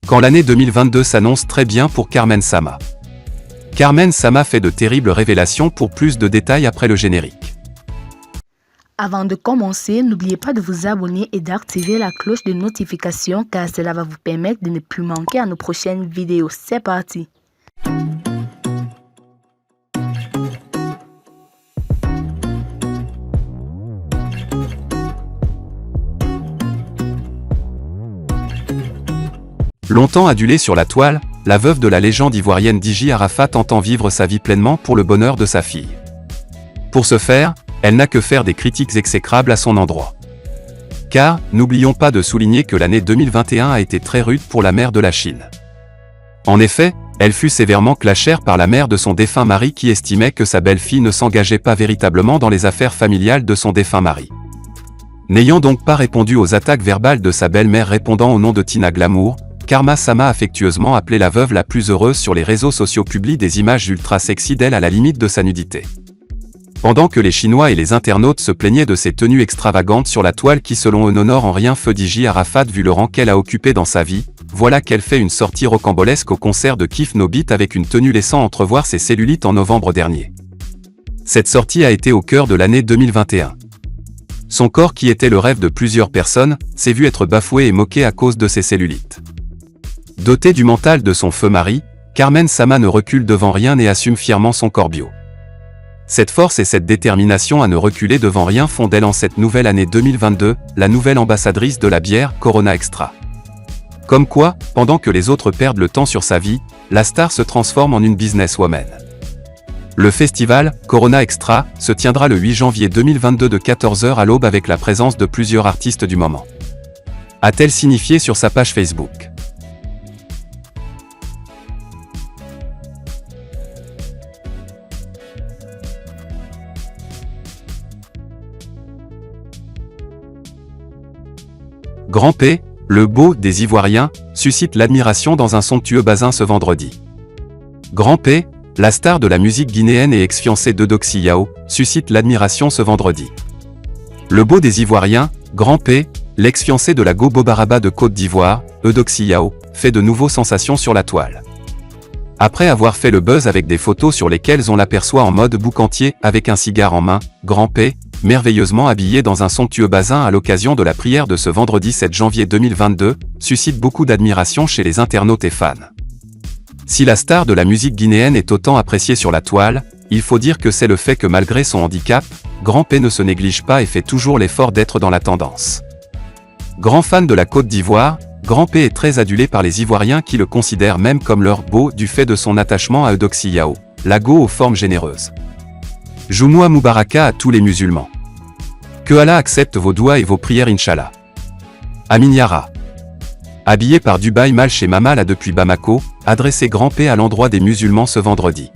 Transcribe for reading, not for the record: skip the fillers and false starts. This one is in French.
Quand l'année 2022 s'annonce très bien pour Carmen Sama. Carmen Sama fait de terribles révélations. Pour plus de détails après le générique. Avant de commencer, n'oubliez pas de vous abonner et d'activer la cloche de notification car cela va vous permettre de ne plus manquer à nos prochaines vidéos. C'est parti! Longtemps adulée sur la toile, la veuve de la légende ivoirienne Djidji Arafat entend vivre sa vie pleinement pour le bonheur de sa fille. Pour ce faire, elle n'a que faire des critiques exécrables à son endroit. Car, n'oublions pas de souligner que l'année 2021 a été très rude pour la mère de la Chine. En effet, elle fut sévèrement clashée par la mère de son défunt mari qui estimait que sa belle-fille ne s'engageait pas véritablement dans les affaires familiales de son défunt mari. N'ayant donc pas répondu aux attaques verbales de sa belle-mère répondant au nom de Tina Glamour, Carmen Sama a affectueusement appelé la veuve la plus heureuse sur les réseaux sociaux publie des images ultra sexy d'elle à la limite de sa nudité. Pendant que les Chinois et les internautes se plaignaient de ses tenues extravagantes sur la toile qui selon eux n'honorent en rien feu Djidji Arafat vu le rang qu'elle a occupé dans sa vie, voilà qu'elle fait une sortie rocambolesque au concert de Kif No Beat avec une tenue laissant entrevoir ses cellulites en novembre dernier. Cette sortie a été au cœur de l'année 2021. Son corps qui était le rêve de plusieurs personnes, s'est vu être bafoué et moqué à cause de ses cellulites. Dotée du mental de son feu mari, Carmen Sama ne recule devant rien et assume fièrement son corps bio. Cette force et cette détermination à ne reculer devant rien font d'elle en cette nouvelle année 2022, la nouvelle ambassadrice de la bière Corona Extra. Comme quoi, pendant que les autres perdent le temps sur sa vie, la star se transforme en une businesswoman. Le festival, Corona Extra, se tiendra le 8 janvier 2022 de 14h à l'aube avec la présence de plusieurs artistes du moment. A-t-elle signifié sur sa page Facebook. Grand P, le beau des Ivoiriens, suscite l'admiration dans un somptueux bazin ce vendredi. Grand P, la star de la musique guinéenne et ex-fiancée d'Eudoxie Yao, suscite l'admiration ce vendredi. Le beau des Ivoiriens, Grand P, l'ex-fiancé de la Go Bobaraba de Côte d'Ivoire, Eudoxie Yao, fait de nouveau sensation sur la toile. Après avoir fait le buzz avec des photos sur lesquelles on l'aperçoit en mode boucantier avec un cigare en main, Grand P, merveilleusement habillé dans un somptueux bazin à l'occasion de la prière de ce vendredi 7 janvier 2022, suscite beaucoup d'admiration chez les internautes et fans. Si la star de la musique guinéenne est autant appréciée sur la toile, il faut dire que c'est le fait que malgré son handicap, Grand P ne se néglige pas et fait toujours l'effort d'être dans la tendance. Grand fan de la Côte d'Ivoire, Grand P est très adulé par les Ivoiriens qui le considèrent même comme leur beau du fait de son attachement à Eudoxie Yao, la Go aux formes généreuses. Joumoua Moubaraka à tous les musulmans. Que Allah accepte vos doigts et vos prières Inch'Allah. Amin Yara. Habillé par Dubaï Mal chez Mamal depuis Bamako, adressé Grand P à l'endroit des musulmans ce vendredi.